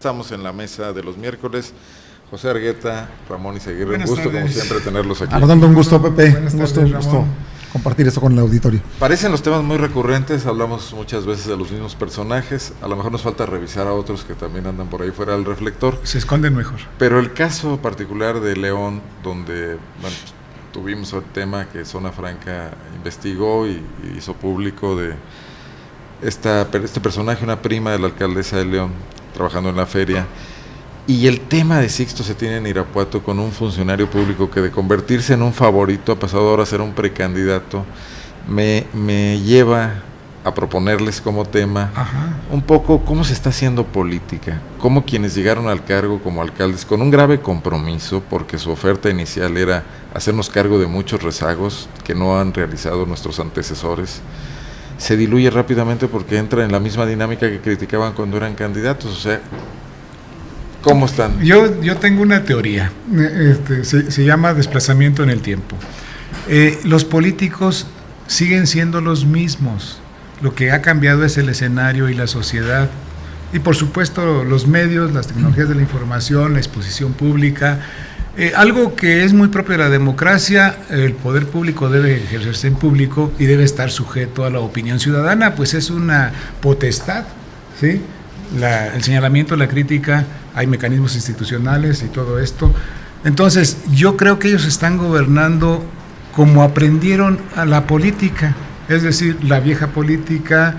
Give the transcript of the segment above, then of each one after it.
Estamos en la mesa de los miércoles. José Argueta, Ramón Izaguirre, Buenas un gusto tardes. como siempre tenerlos aquí. Arnoldo, un gusto, Pepe. Buenas Un tardes, gusto compartir esto con el auditorio. Parecen los temas muy recurrentes, hablamos muchas veces de los mismos personajes, a lo mejor nos falta revisar a otros que también andan por ahí fuera del reflector. Se esconden mejor. Pero el caso particular de León, donde tuvimos el tema que Zona Franca investigó y hizo público de este personaje, una prima de la alcaldesa de León, trabajando en la feria, y el tema de Sixto se tiene en Irapuato con un funcionario público que de convertirse en un favorito ha pasado ahora a ser un precandidato, me lleva a proponerles como tema un poco cómo se está haciendo política, cómo quienes llegaron al cargo como alcaldes con un grave compromiso, porque su oferta inicial era hacernos cargo de muchos rezagos que no han realizado nuestros antecesores, se diluye rápidamente porque entra en la misma dinámica que criticaban cuando eran candidatos. O sea, ¿cómo están? Yo tengo una teoría, se llama desplazamiento en el tiempo. Los políticos siguen siendo los mismos, lo que ha cambiado es el escenario y la sociedad, y por supuesto los medios, las tecnologías de la información, la exposición pública. Algo que es muy propio de la democracia, el poder público debe ejercerse en público y debe estar sujeto a la opinión ciudadana, pues es una potestad, ¿sí? El señalamiento, la crítica, hay mecanismos institucionales y todo esto. Entonces, yo creo que ellos están gobernando como aprendieron a la política, es decir, la vieja política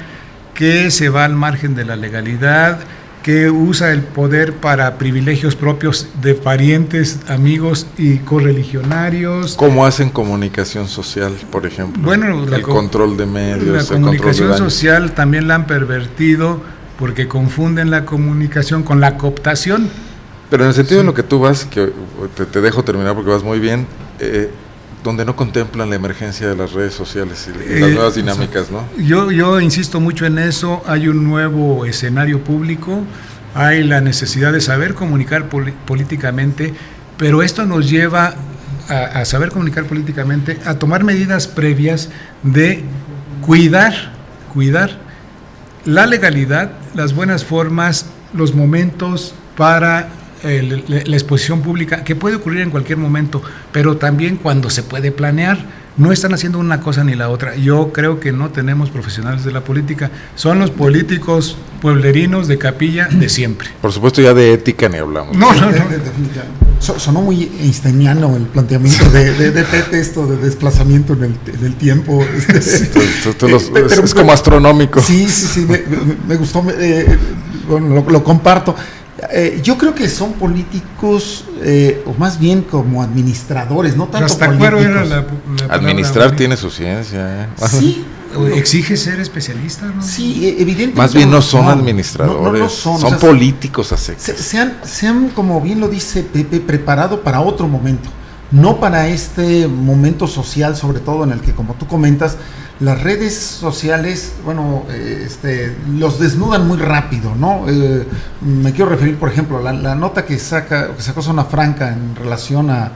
que se va al margen de la legalidad, que usa el poder para privilegios propios de parientes, amigos y correligionarios. ¿Cómo hacen comunicación social, por ejemplo? Bueno, el control de medios, la comunicación social también la han pervertido porque confunden la comunicación con la cooptación. Pero en el sentido en lo que tú vas, que te dejo terminar porque vas muy bien, donde no contemplan la emergencia de las redes sociales y las nuevas dinámicas, ¿no? Yo insisto mucho en eso, hay un nuevo escenario público, hay la necesidad de saber comunicar políticamente, pero esto nos lleva a saber comunicar políticamente, a tomar medidas previas de cuidar la legalidad, las buenas formas, los momentos para la exposición pública, que puede ocurrir en cualquier momento, pero también cuando se puede planear. No están haciendo una cosa ni la otra. Yo creo que no tenemos profesionales de la política, son los políticos pueblerinos de capilla de siempre. Por supuesto, ya de ética ni hablamos. No. Definitivamente. Sonó muy einsteiniano el planteamiento de Pepe, esto de desplazamiento en el tiempo. Es como astronómico. Sí, me gustó, bueno, lo comparto. Yo creo que son políticos, o más bien como administradores, no tanto hasta políticos. Era la Administrar tiene su ciencia. Sí. Exige ser especialista, ¿no? Sí, evidentemente. Más bien no son administradores, no son, son políticos a secas. Se han, como bien lo dice Pepe, preparado para otro momento, no para este momento social, sobre todo en el que, como tú comentas, las redes sociales, bueno, los desnudan muy rápido, ¿no? Me quiero referir, por ejemplo, a la nota que sacó Zona Franca en relación a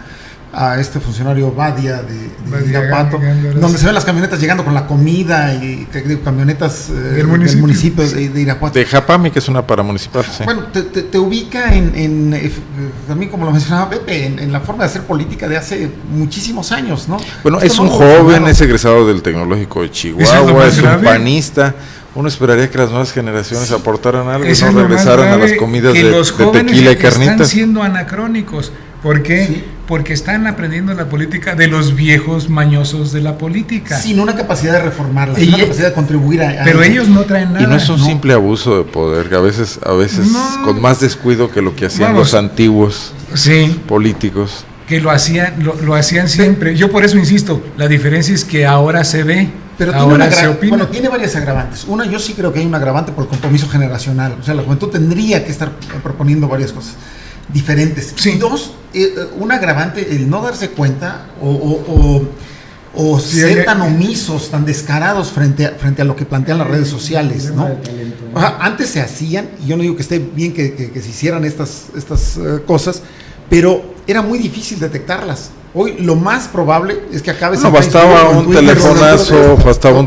este funcionario Badia de Irapuato, donde se ven las camionetas llegando con la comida y camionetas del municipio de Irapuato. De Japami, que es una paramunicipal, sí. Bueno, te ubica también, como lo mencionaba Pepe, en la forma de hacer política de hace muchísimos años, ¿no? Bueno, es un joven, es egresado del Tecnológico de Chihuahua, es un panista. Uno esperaría que las nuevas generaciones aportaran algo y no regresaran a las comidas de tequila y carnitas. Están siendo anacrónicos. ¿Por qué? Sí. Porque están aprendiendo la política de los viejos mañosos de la política. Sin una capacidad de reformarla, sin una capacidad de contribuir a pero ellos no traen nada. Y no es un simple abuso de poder, que a veces con más descuido que lo que hacían los antiguos políticos. Que lo hacían siempre. Yo por eso insisto, la diferencia es que ahora se ve. Pero tiene varias agravantes. Una, yo sí creo que hay un agravante por el compromiso generacional. O sea, la juventud tendría que estar proponiendo varias cosas diferentes. Sí. Y dos, un agravante, el no darse cuenta o ser tan omisos, tan descarados frente a lo que plantean las redes sociales, ¿no? O sea, antes se hacían, y yo no digo que esté bien que se hicieran estas cosas, pero era muy difícil detectarlas. Hoy lo más probable es que acabe... No, bastaba un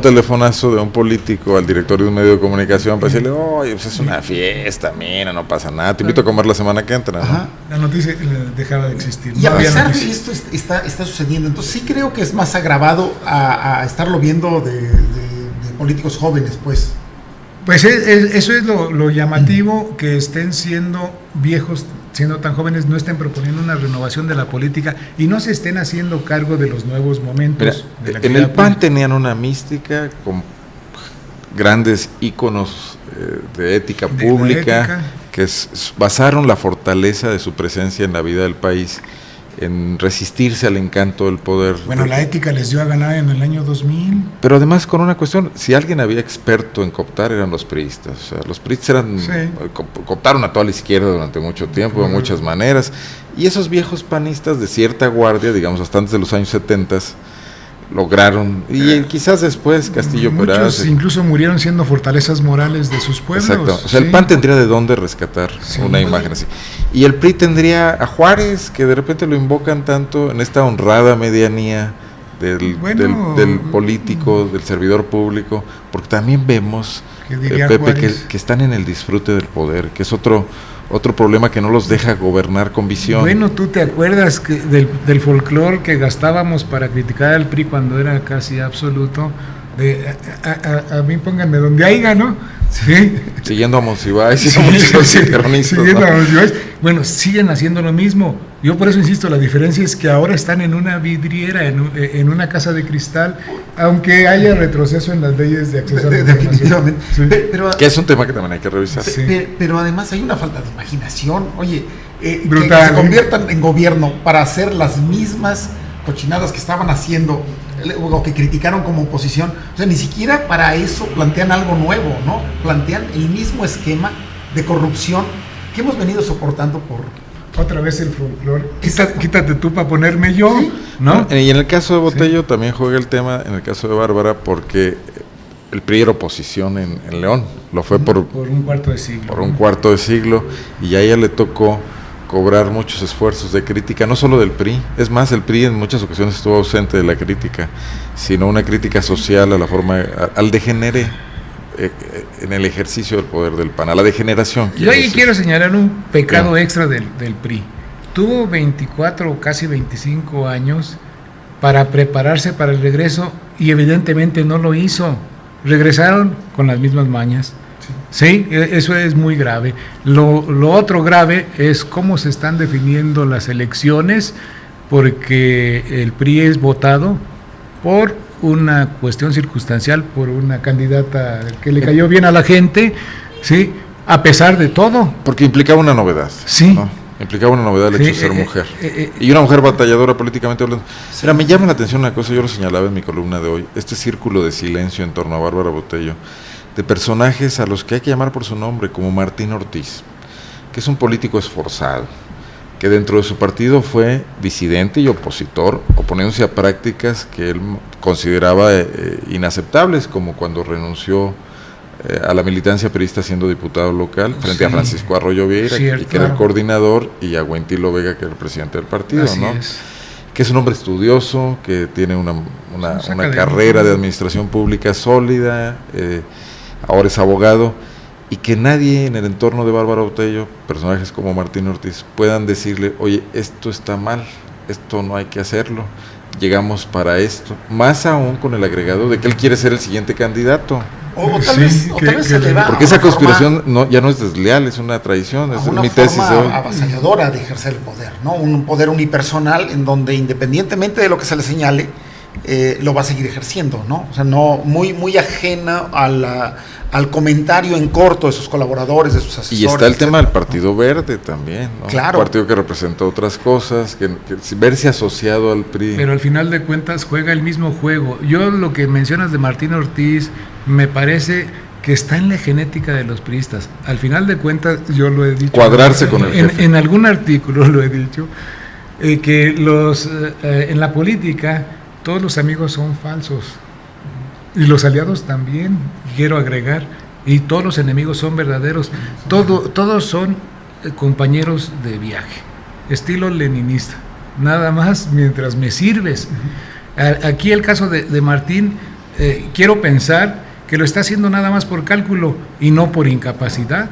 telefonazo de un político al director de un medio de comunicación para decirle, oye, pues es una fiesta, mira, no pasa nada, te invito a comer la semana que entra, ¿no? La noticia dejaba de existir. Y a pesar de esto está sucediendo, entonces sí creo que es más agravado a estarlo viendo de políticos jóvenes, pues. Pues eso es lo llamativo, que estén siendo viejos, siendo tan jóvenes, no estén proponiendo una renovación de la política y no se estén haciendo cargo de los nuevos momentos. Mira, en el PAN tenían una mística con grandes íconos de ética pública que basaron la fortaleza de su presencia en la vida del país en resistirse al encanto del poder. Bueno, la ética les dio a ganar en el año 2000. Pero además con una cuestión, si alguien había experto en cooptar eran los priistas. O sea, los priistas cooptaron a toda la izquierda durante mucho tiempo, de muchas maneras. Y esos viejos panistas de cierta guardia, digamos hasta antes de los años 70, lograron, y quizás después Castillo Muchos incluso murieron siendo fortalezas morales de sus pueblos. Exacto, o sea, el PAN tendría de dónde rescatar una imagen así. Y el PRI tendría a Juárez, que de repente lo invocan tanto en esta honrada medianía del político, del servidor público, porque también vemos, Pepe, que están en el disfrute del poder, que es otro problema que no los deja gobernar con visión. Bueno, ¿tú te acuerdas del folclore que gastábamos para criticar al PRI cuando era casi absoluto? A mí pónganme donde haya, ¿no? Sí. Siguiendo a Monsiváis y a muchos peronistas, siguiendo a Monsiváis. Bueno, siguen haciendo lo mismo. Yo por eso insisto, la diferencia es que ahora están en una vidriera, en una casa de cristal, aunque haya retroceso en las leyes de acceso a la información. Definitivamente. Sí. Pero, que es un tema que también hay que revisar. Sí. Pero además hay una falta de imaginación. Oye, brutal, que se conviertan en gobierno para hacer las mismas cochinadas que estaban haciendo o que criticaron como oposición. O sea, ni siquiera para eso plantean algo nuevo, ¿no? Plantean el mismo esquema de corrupción que hemos venido soportando por... Otra vez el folclore. Quítate tú para ponerme yo, ¿sí? ¿No? Y en el caso de Botello también juega el tema, en el caso de Bárbara, porque el PRI era oposición en León. Lo fue por un cuarto de siglo. Por un cuarto de siglo, y a ella le tocó cobrar muchos esfuerzos de crítica, no solo del PRI, es más, el PRI en muchas ocasiones estuvo ausente de la crítica, sino una crítica social a la forma, al degenere en el ejercicio del poder del PAN, a la degeneración. Yo ahí quiero señalar un pecado extra del PRI. Tuvo 24 o casi 25 años para prepararse para el regreso y evidentemente no lo hizo. Regresaron con las mismas mañas. Sí, eso es muy grave. Lo otro grave es cómo se están definiendo las elecciones, porque el PRI es votado por una cuestión circunstancial, por una candidata que le cayó bien a la gente, sí, a pesar de todo. Porque implicaba una novedad. Sí. ¿No? Implicaba una novedad el hecho de ser mujer. Y una mujer batalladora políticamente hablando. Sí. Mira, me llama la atención una cosa, yo lo señalaba en mi columna de hoy, este círculo de silencio en torno a Bárbara Botello, de personajes a los que hay que llamar por su nombre, como Martín Ortiz, que es un político esforzado, que dentro de su partido fue disidente y opositor, oponiéndose a prácticas que él consideraba inaceptables, como cuando renunció a la militancia priista siendo diputado local, frente a Francisco Arroyo Vieira, y que era el coordinador, y a Buentilo Vega, que era el presidente del partido, ¿no? Que es un hombre estudioso, que tiene una carrera de administración pública sólida, ahora es abogado, y que nadie en el entorno de Bárbara Botello, personajes como Martín Ortiz, puedan decirle, oye, esto está mal, esto no hay que hacerlo, llegamos para esto, más aún con el agregado de que él quiere ser el siguiente candidato. O tal vez se le va, porque esa conspiración ya no es desleal, es una traición, es mi tesis de hoy. Avasalladora de ejercer el poder, ¿no? Un poder unipersonal en donde, independientemente de lo que se le señale, lo va a seguir ejerciendo, ¿no? O sea, no muy ajena al comentario en corto de sus colaboradores, de sus asesores. Y está el tema del Partido Verde también, ¿no? Claro. Un partido que representa otras cosas, que verse asociado al PRI. Pero al final de cuentas juega el mismo juego. Yo lo que mencionas de Martín Ortiz me parece que está en la genética de los priistas. Al final de cuentas, yo lo he dicho. Cuadrarse con el jefe. En algún artículo lo he dicho, que en la política todos los amigos son falsos. Y los aliados también, quiero agregar, y todos los enemigos son verdaderos. Todos son compañeros de viaje, estilo leninista, nada más mientras me sirves. Aquí el caso de Martín, quiero pensar que lo está haciendo nada más por cálculo y no por incapacidad.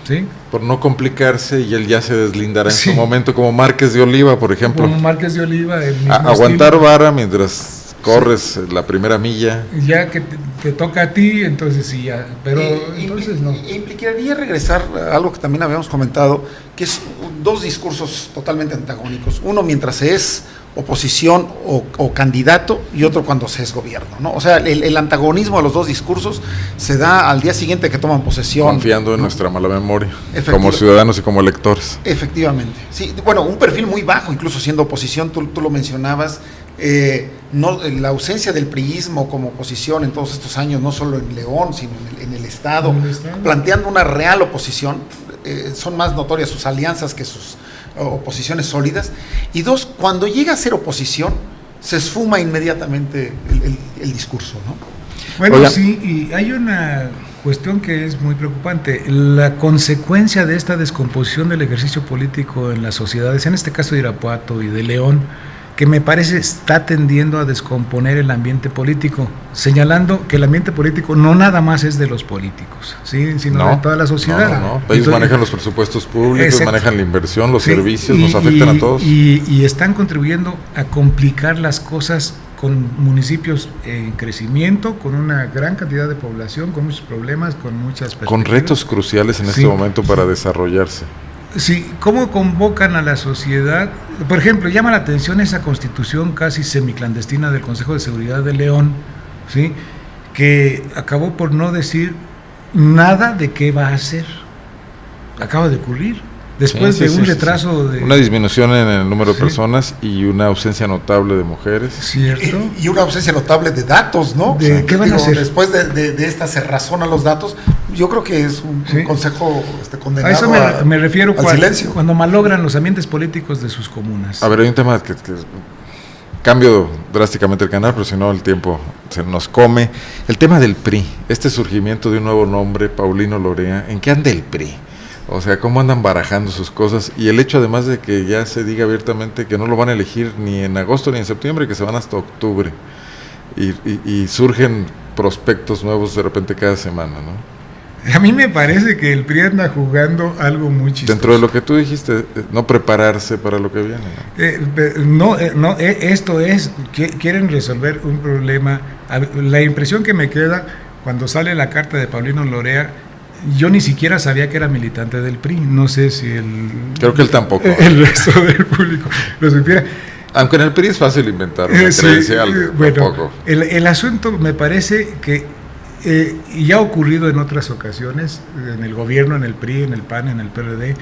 ¿Sí? Por no complicarse, y él ya se deslindará en su momento, como Márquez de Oliva, por ejemplo. Como Márquez de Oliva. Aguantar vara mientras corres la primera milla. Ya que te toca a ti, entonces sí, ya. Pero entonces no. Implicaría regresar a algo que también habíamos comentado, que es dos discursos totalmente antagónicos. Uno mientras se es oposición o candidato, y otro cuando se es gobierno, ¿no? O sea, el antagonismo de los dos discursos se da al día siguiente que toman posesión. Confiando en nuestra mala memoria, como ciudadanos y como electores. Efectivamente. Sí, bueno, un perfil muy bajo, incluso siendo oposición, tú lo mencionabas, la ausencia del priismo como oposición en todos estos años, no solo en León, sino en el Estado, planteando una real oposición. Son más notorias sus alianzas que sus oposiciones sólidas. Y dos, cuando llega a ser oposición, se esfuma inmediatamente el discurso, ¿no? Bueno, Oiga. Sí, y hay una cuestión que es muy preocupante. La consecuencia de esta descomposición del ejercicio político en las sociedades, en este caso de Irapuato y de León, que me parece está tendiendo a descomponer el ambiente político, señalando que el ambiente político no nada más es de los políticos, ¿sí? Sino de toda la sociedad. No. Ellos manejan los presupuestos públicos, manejan la inversión, los servicios, nos afectan a todos. Y están contribuyendo a complicar las cosas con municipios en crecimiento, con una gran cantidad de población, con muchos problemas, con muchas perspectivas. Con retos cruciales en este momento para desarrollarse. Sí, ¿cómo convocan a la sociedad? Por ejemplo, llama la atención esa constitución casi semiclandestina del Consejo de Seguridad de León, ¿sí? Que acabó por no decir nada de qué va a hacer. Acaba de ocurrir. Después de un retraso de... Una disminución en el número de personas y una ausencia notable de mujeres. Cierto. Y una ausencia notable de datos, ¿no? ¿Qué van a hacer? Después de esta cerrazón a los datos, yo creo que es un consejo condenado a eso me refiero al silencio. Cuando malogran los ambientes políticos de sus comunas. A ver, hay un tema que cambio drásticamente el canal, pero si no el tiempo se nos come. El tema del PRI, este surgimiento de un nuevo nombre, Paulino Lorea, ¿en qué anda el PRI? O sea, cómo andan barajando sus cosas, y el hecho además de que ya se diga abiertamente que no lo van a elegir ni en agosto ni en septiembre, que se van hasta octubre, y surgen prospectos nuevos de repente cada semana, ¿no? A mí me parece que el PRI anda jugando algo muy chistoso. Dentro de lo que tú dijiste, no prepararse para lo que viene. Esto es, quieren resolver un problema. La impresión que me queda cuando sale la carta de Paulino Lorea, yo ni siquiera sabía que era militante del PRI, no sé si creo que él tampoco. El resto del público lo supiera. Aunque en el PRI es fácil inventar una credencial. Bueno, el asunto me parece que ya ha ocurrido en otras ocasiones, en el gobierno, en el PRI, en el PAN, en el PRD,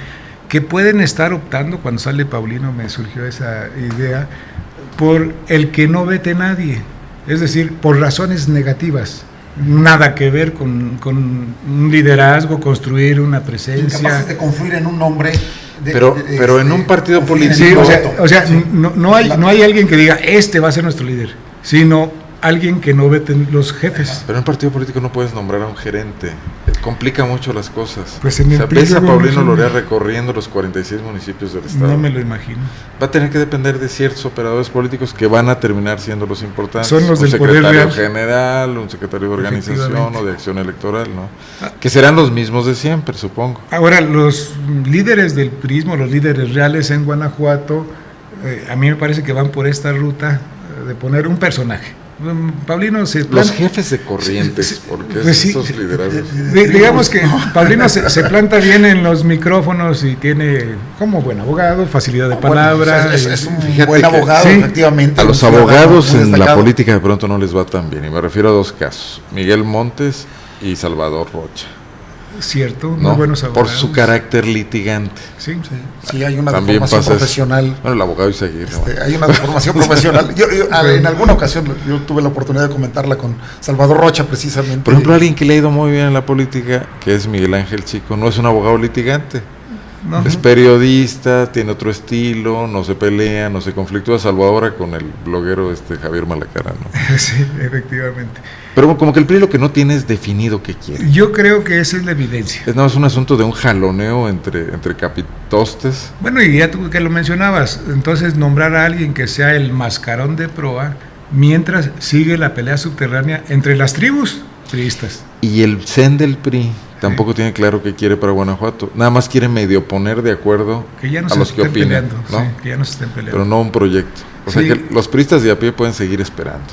que pueden estar optando, cuando sale Paulino me surgió esa idea, por el que no vete nadie, es decir, por razones negativas. Nada que ver con un liderazgo, construir una presencia. Incapaces de confluir en un nombre. Pero en un partido político. Sí, o sea no hay alguien que diga, este va a ser nuestro líder, sino alguien que no veten los jefes. Pero en un partido político no puedes nombrar a un gerente. Complica mucho las cosas. Pues en el ves a Paulino Lorea recorriendo los 46 municipios del estado. No me lo imagino. Va a tener que depender de ciertos operadores políticos que van a terminar siendo los importantes. Son los del poder real. Un secretario general, un secretario de organización o de acción electoral, ¿no? Que serán los mismos de siempre, supongo. Ahora, los líderes del PRIismo, los líderes reales en Guanajuato, a mí me parece que van por esta ruta de poner un personaje. Paulino se planta, los jefes de Corrientes, porque pues esos liderazgos. Digamos que Paulino se planta bien en los micrófonos y tiene, como buen abogado, facilidad de palabra. Pues es un buen abogado, efectivamente. A los abogados en la política de pronto no les va tan bien, y me refiero a dos casos: Miguel Montes y Salvador Rocha. Cierto, muy buenos abogados. Por su carácter litigante. Sí, hay una deformación profesional. Bueno, el abogado Izaguirre. Hay una deformación profesional. Yo en alguna ocasión yo tuve la oportunidad de comentarla con Salvador Rocha, precisamente. Por ejemplo, alguien que le ha ido muy bien en la política, que es Miguel Ángel Chico, no es un abogado litigante. No. Es periodista, tiene otro estilo, no se pelea, no se conflictúa, salvo ahora con el bloguero Javier Malacara, ¿no? Sí, efectivamente. Pero como que el PRI lo que no tiene es definido qué quiere. Yo creo que esa es la evidencia. Es nada más un asunto de un jaloneo entre capitostes. Bueno, y ya tú que lo mencionabas, entonces nombrar a alguien que sea el mascarón de proa, mientras sigue la pelea subterránea entre las tribus priistas. Y el CEN del PRI tampoco tiene claro qué quiere para Guanajuato. Nada más quiere medio poner de acuerdo que ya no a los que opinan, peleando, ¿no? Sí, que ya no se estén peleando. Pero no un proyecto. O sea que los priistas de a pie pueden seguir esperando.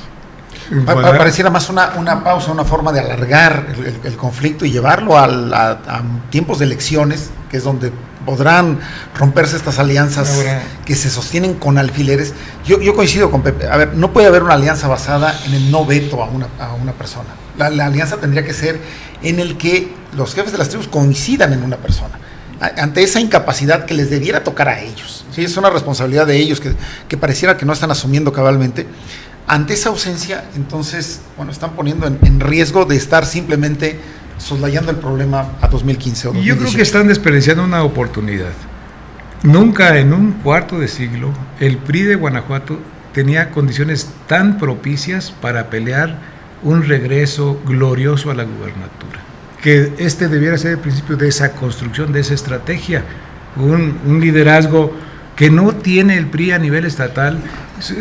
Pareciera más una pausa, una forma de alargar el conflicto y llevarlo a tiempos de elecciones, que es donde podrán romperse estas alianzas que se sostienen con alfileres. Yo coincido con Pepe. A ver, no puede haber una alianza basada en el no veto a una persona. La alianza tendría que ser en el que los jefes de las tribus coincidan en una persona. Ante esa incapacidad que les debiera tocar a ellos. ¿Sí? Es una responsabilidad de ellos que pareciera que no están asumiendo cabalmente. Ante esa ausencia, entonces, están poniendo en riesgo de estar simplemente soslayando el problema a 2015 o 2018. Yo creo que están desperdiciando una oportunidad. Nunca en un cuarto de siglo el PRI de Guanajuato tenía condiciones tan propicias para pelear un regreso glorioso a la gubernatura. Que debiera ser el principio de esa construcción, de esa estrategia, un liderazgo que no tiene el PRI a nivel estatal.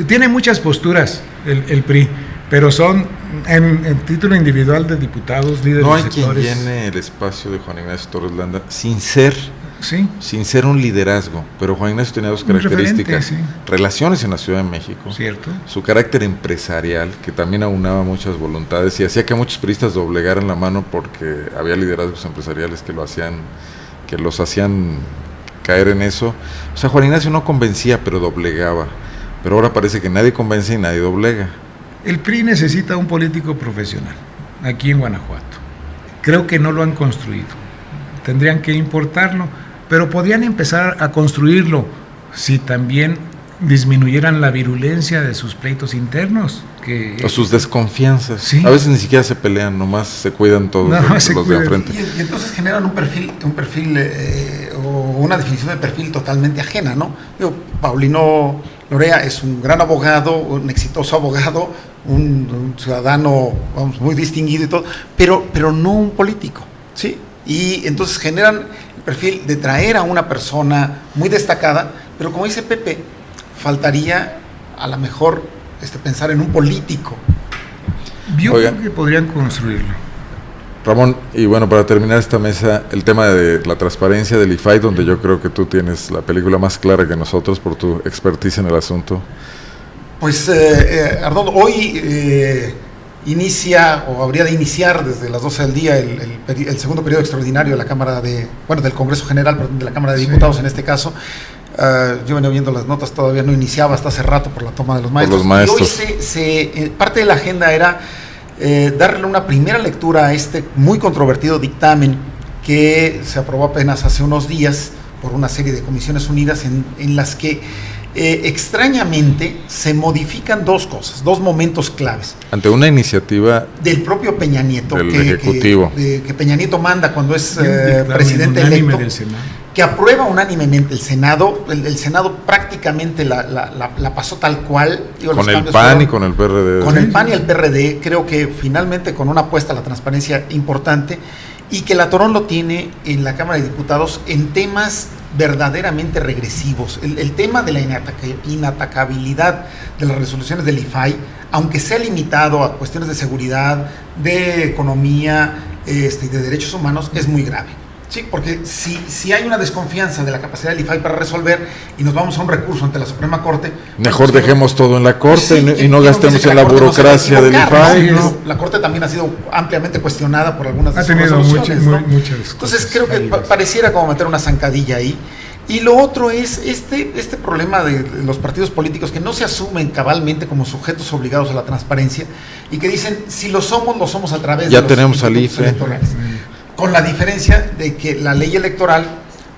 Tiene muchas posturas el PRI, pero son en título individual de diputados, líderes no hay de sectores. quien llene el espacio de Juan Ignacio Torres Landa sin ser un liderazgo, pero Juan Ignacio tenía dos características: relaciones en la Ciudad de México, cierto, su carácter empresarial, que también aunaba muchas voluntades y hacía que muchos priistas doblegaran la mano porque había liderazgos empresariales que los hacían caer en eso. O sea, Juan Ignacio no convencía, pero doblegaba. Pero ahora parece que nadie convence y nadie doblega. El PRI necesita un político profesional aquí en Guanajuato. Creo que no lo han construido. Tendrían que importarlo, pero podrían empezar a construirlo si también disminuyeran la virulencia de sus pleitos internos. O sus desconfianzas. ¿Sí? A veces ni siquiera se pelean, nomás se cuidan todos los de enfrente. Y entonces generan un perfil o una definición de perfil totalmente ajena, ¿no? Paulino Lorea es un gran abogado, un exitoso abogado, un ciudadano, muy distinguido y todo, pero no un político, ¿sí? Y entonces generan el perfil de traer a una persona muy destacada, pero como dice Pepe, faltaría a lo mejor pensar en un político. Yo creo que podrían construirlo. Ramón, y para terminar esta mesa, el tema de la transparencia del IFAI, donde yo creo que tú tienes la película más clara que nosotros por tu expertise en el asunto. Pues, Arnoldo, hoy inicia, o habría de iniciar desde las 12 del día, el segundo periodo extraordinario de la Cámara del Congreso General, de la Cámara de Diputados en este caso. Yo venía viendo las notas, todavía no iniciaba hasta hace rato por la toma de los maestros. Y hoy parte de la agenda era darle una primera lectura a muy controvertido dictamen que se aprobó apenas hace unos días por una serie de comisiones unidas en las que extrañamente se modifican dos cosas, dos momentos claves. Ante una iniciativa del propio Peña Nieto, del Ejecutivo, que Peña Nieto manda cuando es presidente electo, del Senado, que aprueba unánimemente el Senado. El Senado prácticamente la pasó tal cual. Con el PAN y con el PRD. Con el PAN y el PRD, creo que finalmente con una apuesta a la transparencia importante, y que la Torón lo tiene en la Cámara de Diputados en temas verdaderamente regresivos. El tema de la inatacabilidad de las resoluciones del IFAI, aunque sea limitado a cuestiones de seguridad, de economía y de derechos humanos, es muy grave. Sí, porque si hay una desconfianza de la capacidad del IFAI para resolver y nos vamos a un recurso ante la Suprema Corte, mejor dejemos todo en la Corte y no gastemos en la burocracia del IFAI. ¿no? La Corte también ha sido ampliamente cuestionada por algunas de sus resoluciones. Muchas Entonces creo que pareciera como meter una zancadilla ahí. Y lo otro es este problema de los partidos políticos que no se asumen cabalmente como sujetos obligados a la transparencia y que dicen, si lo somos a través ya de los tenemos al IFE electorales. Con la diferencia de que la ley electoral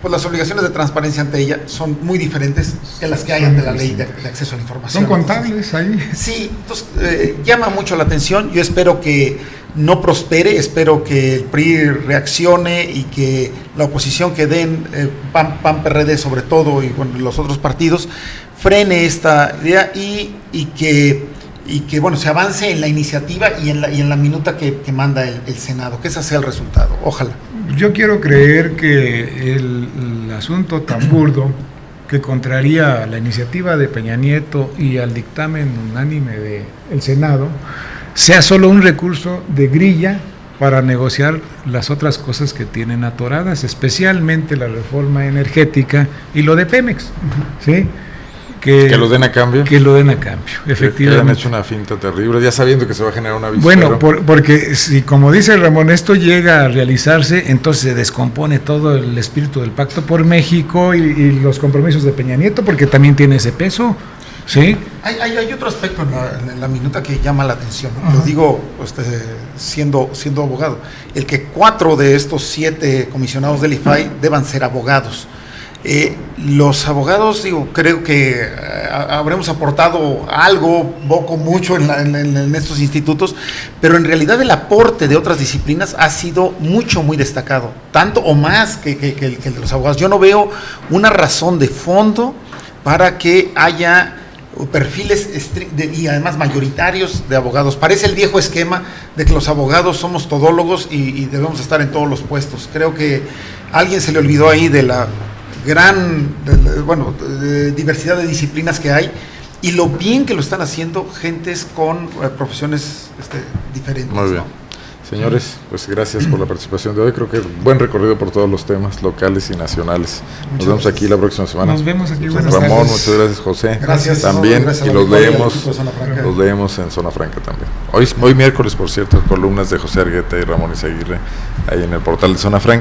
pues las obligaciones de transparencia ante ella son muy diferentes que las que hay ante la ley de acceso a la información. Son contables ahí. Sí, entonces llama mucho la atención. Yo espero que no prospere, espero que el PRI reaccione y que la oposición que den, PAN, PRD sobre todo, y bueno, los otros partidos, frene esta idea y que bueno, se avance en la iniciativa y en la minuta que manda el Senado, que ese sea el resultado, ojalá. Yo quiero creer que el asunto tan burdo que contraría la iniciativa de Peña Nieto y al dictamen unánime del Senado sea solo un recurso de grilla para negociar las otras cosas que tienen atoradas, especialmente la reforma energética y lo de Pemex, ¿sí? Que lo den a cambio. Que lo den a cambio, efectivamente. Que han hecho una finta terrible, ya sabiendo que se va a generar un aviso. Bueno, porque si, como dice Ramón, esto llega a realizarse, entonces se descompone todo el espíritu del Pacto por México y los compromisos de Peña Nieto, porque también tiene ese peso, ¿sí? Hay otro aspecto en la minuta que llama la atención, ¿no? Lo digo siendo abogado, el que 4 de estos 7 comisionados del IFAI deban ser abogados. Los abogados, creo que habremos aportado algo, poco, mucho en estos institutos, pero en realidad el aporte de otras disciplinas ha sido muy destacado, tanto o más que el de los abogados. Yo no veo una razón de fondo para que haya perfiles y además mayoritarios de abogados. Parece el viejo esquema de que los abogados somos todólogos y debemos estar en todos los puestos. Creo que a alguien se le olvidó ahí de la gran diversidad de disciplinas que hay y lo bien que lo están haciendo gentes con profesiones diferentes. Muy bien. ¿No? Señores, pues gracias por la participación de hoy. Creo que buen recorrido por todos los temas locales y nacionales. Nos vemos aquí la próxima semana. Nos vemos aquí. Ramón, tardes. Muchas gracias, José. Gracias. También, gracias y los leemos en Zona Franca también. Hoy miércoles, por cierto, columnas de José Argueta y Ramón Izaguirre ahí en el portal de Zona Franca.